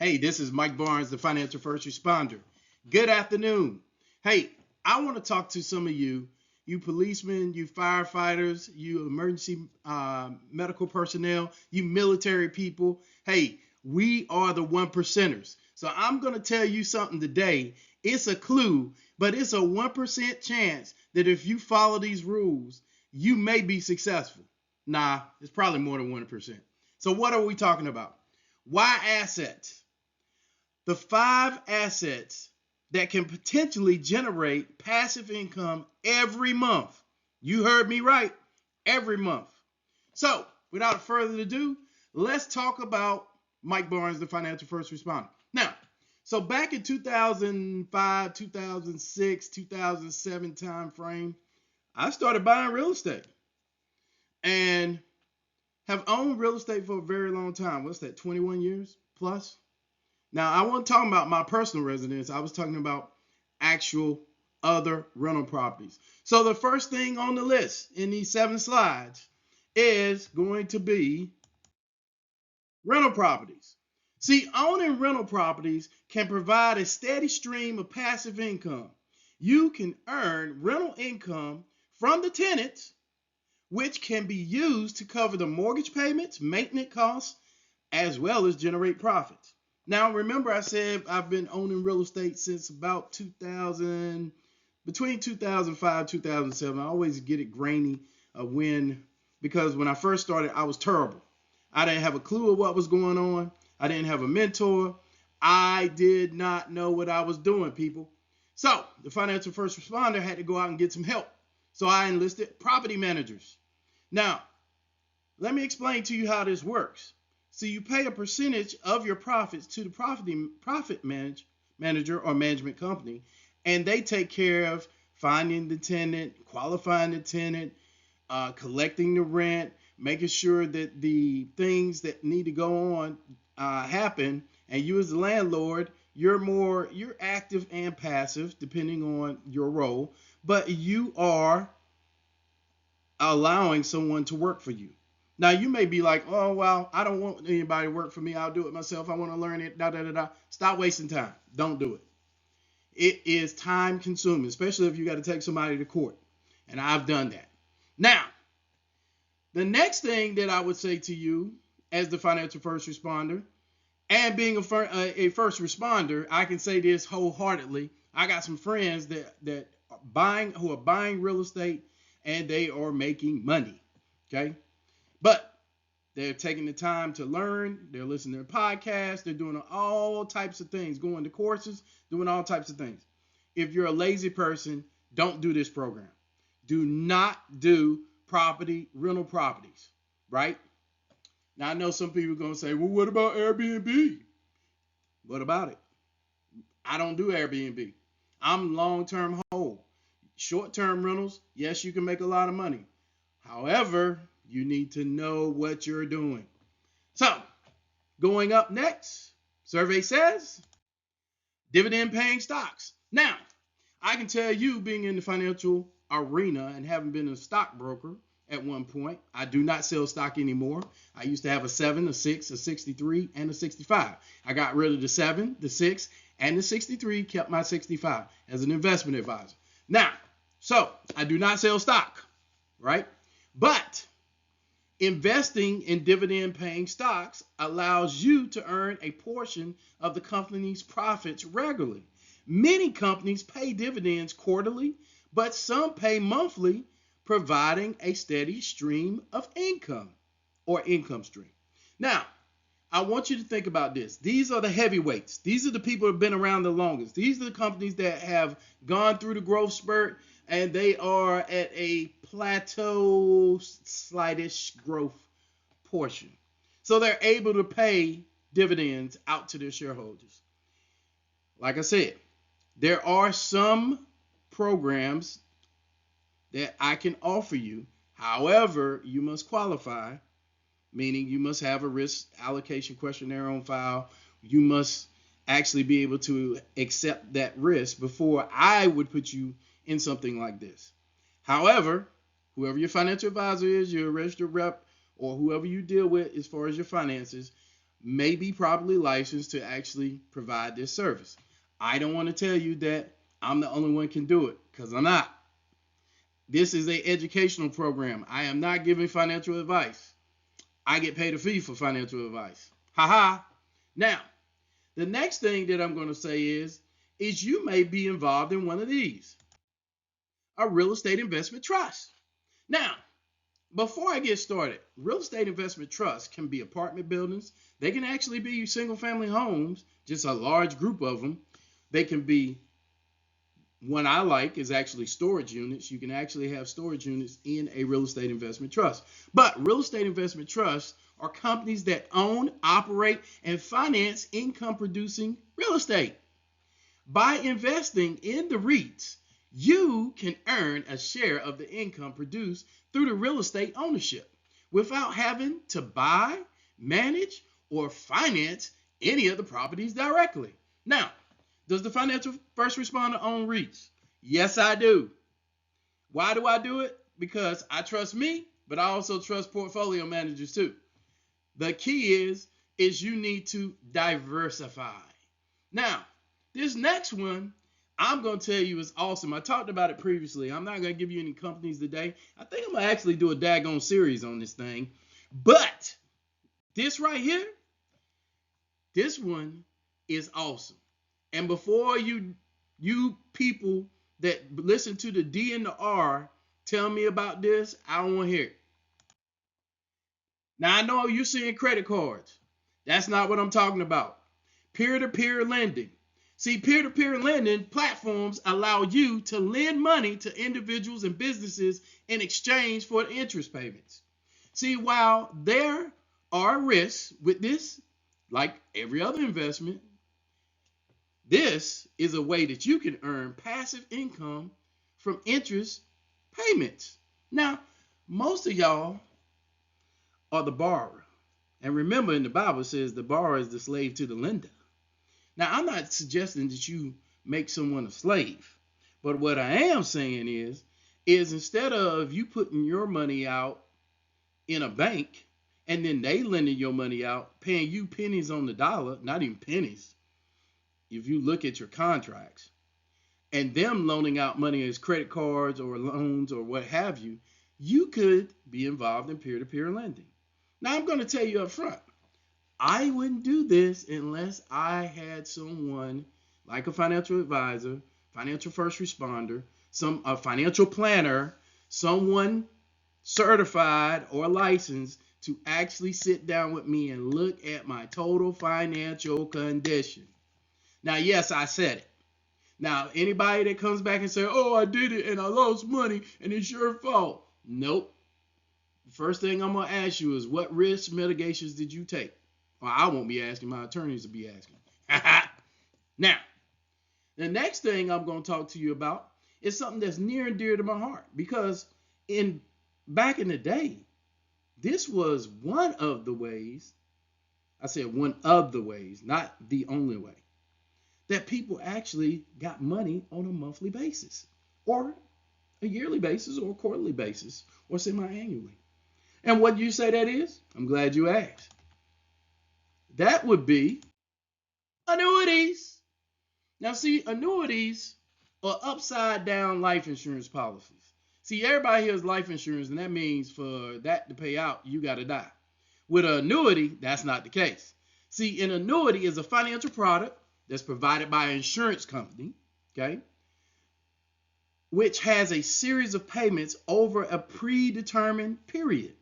Hey, this is Mike Barnes, the financial first responder. Good afternoon. Hey, I want to talk to some of you policemen, you firefighters, you emergency medical personnel, you military people. Hey, we are the one percenters. So I'm going to tell you something today. It's a clue, but it's a 1% chance that if you follow these rules, you may be successful. Nah, it's probably more than 1%. So what are we talking about? Why assets? The 5 assets that can potentially generate passive income every month. You heard me right, every month. So, without further ado, let's talk about Mike Barnes, the financial first responder. Now, so back in 2005, 2006, 2007 time frame, I started buying real estate and have owned real estate for a very long time. What's that, 21 years plus? Now, I wasn't talking about my personal residence. I was talking about actual other rental properties. So the first thing on the list in these 7 slides is going to be rental properties. See, owning rental properties can provide a steady stream of passive income. You can earn rental income from the tenants, which can be used to cover the mortgage payments, maintenance costs, as well as generate profits. Now, remember I said I've been owning real estate since about 2000, between 2005 and 2007. I always get it grainy because when I first started, I was terrible. I didn't have a clue of what was going on. I didn't have a mentor. I did not know what I was doing, people. So the financial first responder had to go out and get some help. So I enlisted property managers. Now, let me explain to you how this works. So you pay a percentage of your profits to the profit manager or management company, and they take care of finding the tenant, qualifying the tenant, collecting the rent, making sure that the things that need to go on happen. And you as the landlord, you're active and passive depending on your role, but you are allowing someone to work for you. Now, you may be like, oh, well, I don't want anybody to work for me. I'll do it myself. I want to learn it. Da, da, da, da. Stop wasting time. Don't do it. It is time consuming, especially if you got to take somebody to court. And I've done that. Now, the next thing that I would say to you as the financial first responder and being a first responder, I can say this wholeheartedly. I got some friends that are buying real estate and they are making money. Okay. But they're taking the time to learn. They're listening to podcasts. They're doing all types of things, going to courses, doing all types of things. If you're a lazy person, don't do this program. Do not do rental properties, right? Now, I know some people are going to say, well, what about Airbnb? What about it? I don't do Airbnb. I'm long-term hold. Short-term rentals, yes, you can make a lot of money. However, you need to know what you're doing. So, going up next, survey says dividend-paying stocks. Now, I can tell you, being in the financial arena and having been a stockbroker at one point, I do not sell stock anymore. I used to have a 7, a 6, a 63, and a 65. I got rid of the 7, the 6, and the 63, kept my 65 as an investment advisor. Now, so I do not sell stock, right? But investing in dividend-paying stocks allows you to earn a portion of the company's profits regularly. Many companies pay dividends quarterly, but some pay monthly, providing a steady stream of income or income stream. Now, I want you to think about this. These are the heavyweights. These are the people who have been around the longest. These are the companies that have gone through the growth spurt and they are at a plateau, slightish growth portion. So they're able to pay dividends out to their shareholders. Like I said, there are some programs that I can offer you. However, you must qualify, meaning you must have a risk allocation questionnaire on file. You must actually be able to accept that risk before I would put you in something like this. However, whoever your financial advisor is, your registered rep, or whoever you deal with as far as your finances, may be properly licensed to actually provide this service. I don't want to tell you that I'm the only one can do it, because I'm not. This is an educational program. I am not giving financial advice. I get paid a fee for financial advice. Haha. Now, the next thing that I'm going to say is you may be involved in one of these, a real estate investment trust. Now, before I get started, real estate investment trusts can be apartment buildings. They can actually be single family homes, just a large group of them. They can be, one I like is actually storage units. You can actually have storage units in a real estate investment trust. But real estate investment trusts are companies that own, operate, and finance income producing real estate. By investing in the REITs, you can earn a share of the income produced through the real estate ownership without having to buy, manage, or finance any of the properties directly. Now, does the financial first responder own REITs? Yes, I do. Why do I do it? Because I trust me, but I also trust portfolio managers too. The key is you need to diversify. Now, this next one, I'm going to tell you is awesome. I talked about it previously. I'm not going to give you any companies today. I think I'm going to actually do a daggone series on this thing. But this right here, this one is awesome. And before you people that listen to the D and the R tell me about this, I don't want to hear it. Now, I know you're seeing credit cards. That's not what I'm talking about. Peer-to-peer lending. See, peer-to-peer lending platforms allow you to lend money to individuals and businesses in exchange for interest payments. See, while there are risks with this, like every other investment, this is a way that you can earn passive income from interest payments. Now, most of y'all are the borrower. And remember, in the Bible, it says the borrower is the slave to the lender. Now, I'm not suggesting that you make someone a slave. But what I am saying is instead of you putting your money out in a bank and then they lending your money out, paying you pennies on the dollar, not even pennies, if you look at your contracts, and them loaning out money as credit cards or loans or what have you, you could be involved in peer-to-peer lending. Now, I'm going to tell you up front, I wouldn't do this unless I had someone like a financial advisor, financial first responder, a financial planner, someone certified or licensed to actually sit down with me and look at my total financial condition. Now, yes, I said it. Now, anybody that comes back and says, oh, I did it and I lost money and it's your fault. Nope. The first thing I'm going to ask you is what risk mitigations did you take? Well, I won't be asking. My attorneys will be asking. Now, the next thing I'm going to talk to you about is something that's near and dear to my heart, because back in the day, this was one of the ways, I said one of the ways, not the only way, that people actually got money on a monthly basis or a yearly basis or a quarterly basis or semi-annually. And what do you say that is? I'm glad you asked. That would be annuities. Now, see, annuities are upside down life insurance policies. See, everybody hears life insurance, and that means for that to pay out, you got to die. With an annuity, that's not the case. See, an annuity is a financial product that's provided by an insurance company, okay, which has a series of payments over a predetermined period.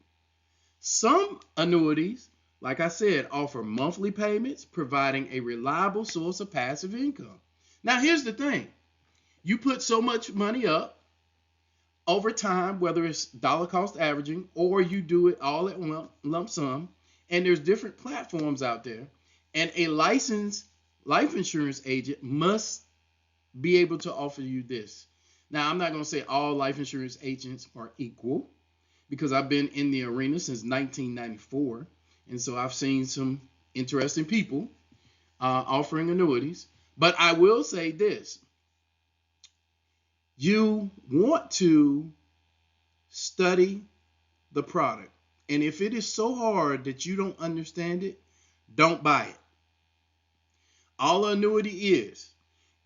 Some annuities, like I said, offer monthly payments, providing a reliable source of passive income. Now, here's the thing. You put so much money up over time, whether it's dollar cost averaging or you do it all at lump sum, and there's different platforms out there, and a licensed life insurance agent must be able to offer you this. Now, I'm not going to say all life insurance agents are equal, because I've been in the arena since 1994, and so I've seen some interesting people offering annuities. But I will say this. You want to study the product. And if it is so hard that you don't understand it, Don't buy it. All an annuity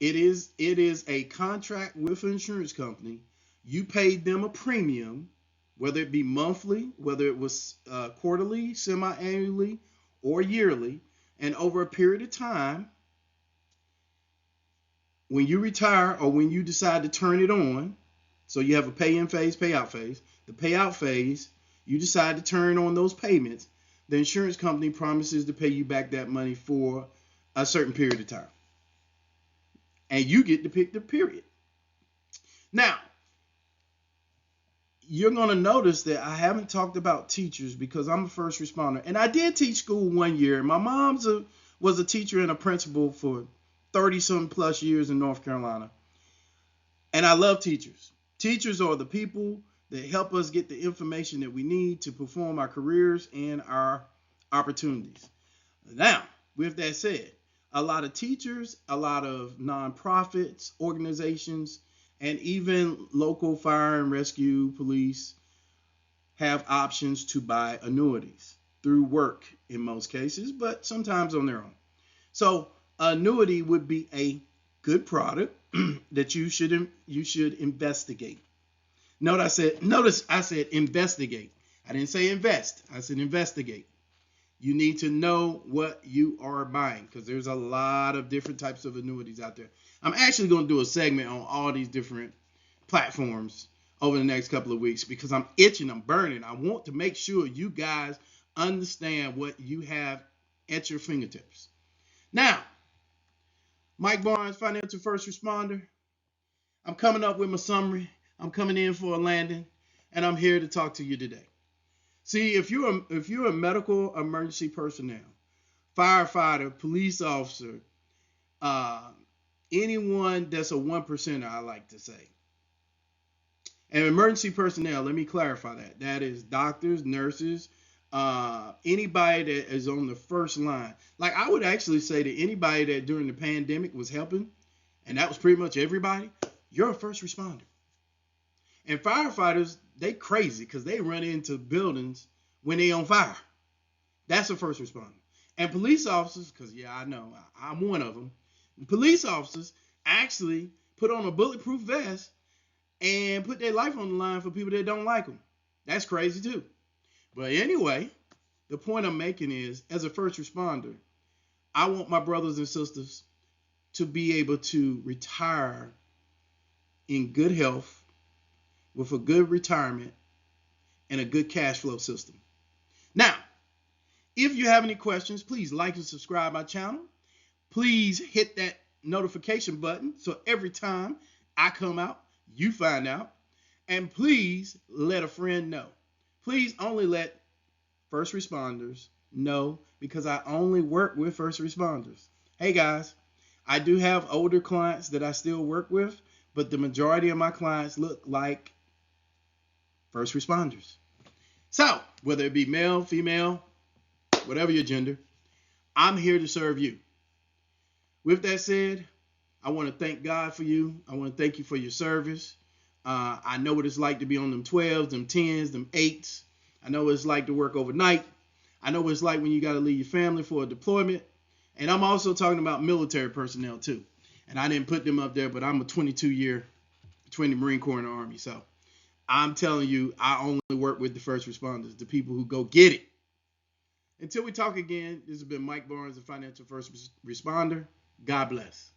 is a contract with an insurance company. You paid them a premium, whether it be monthly, whether it was quarterly, semi-annually, or yearly, and over a period of time, when you retire or when you decide to turn it on, so you have a pay-in phase, payout phase. The payout phase, you decide to turn on those payments. The insurance company promises to pay you back that money for a certain period of time. And you get to pick the period. Now, you're going to notice that I haven't talked about teachers because I'm a first responder. And I did teach school 1 year. My mom was a teacher and a principal for 30-some plus years in North Carolina. And I love teachers. Teachers are the people that help us get the information that we need to perform our careers and our opportunities. Now, with that said, a lot of teachers, a lot of nonprofits, organizations, and even local fire and rescue police have options to buy annuities through work in most cases, but sometimes on their own. So annuity would be a good product that you should investigate. Notice I said investigate. I didn't say invest. I said investigate. You need to know what you are buying because there's a lot of different types of annuities out there. I'm actually going to do a segment on all these different platforms over the next couple of weeks because I'm itching, I'm burning. I want to make sure you guys understand what you have at your fingertips. Now, Mike Barnes, financial first responder. I'm coming up with my summary. I'm coming in for a landing, and I'm here to talk to you today. See, if you're a medical emergency personnel, firefighter, police officer, anyone that's a 1%er, I like to say. And emergency personnel, let me clarify that. That is doctors, nurses, anybody that is on the first line. Like I would actually say to anybody that during the pandemic was helping, and that was pretty much everybody, you're a first responder. And firefighters, they crazy because they run into buildings when they on fire. That's a first responder. And police officers, because yeah, I know, I'm one of them. Police officers actually put on a bulletproof vest and put their life on the line for people that don't like them. That's crazy too. But anyway, the point I'm making is, as a first responder, I want my brothers and sisters to be able to retire in good health, with a good retirement, and a good cash flow system. Now, if you have any questions, please like and subscribe my channel. Please hit that notification button so every time I come out, you find out. And please let a friend know. Please only let first responders know because I only work with first responders. Hey guys, I do have older clients that I still work with, but the majority of my clients look like first responders. So, whether it be male, female, whatever your gender, I'm here to serve you. With that said, I want to thank God for you. I want to thank you for your service. I know what it's like to be on them 12s, them 10s, them 8s. I know what it's like to work overnight. I know what it's like when you got to leave your family for a deployment. And I'm also talking about military personnel too. And I didn't put them up there, but I'm a 22-year between the Marine Corps and the Army. So I'm telling you, I only work with the first responders, the people who go get it. Until we talk again, this has been Mike Barnes, the Financial First Responder. God bless.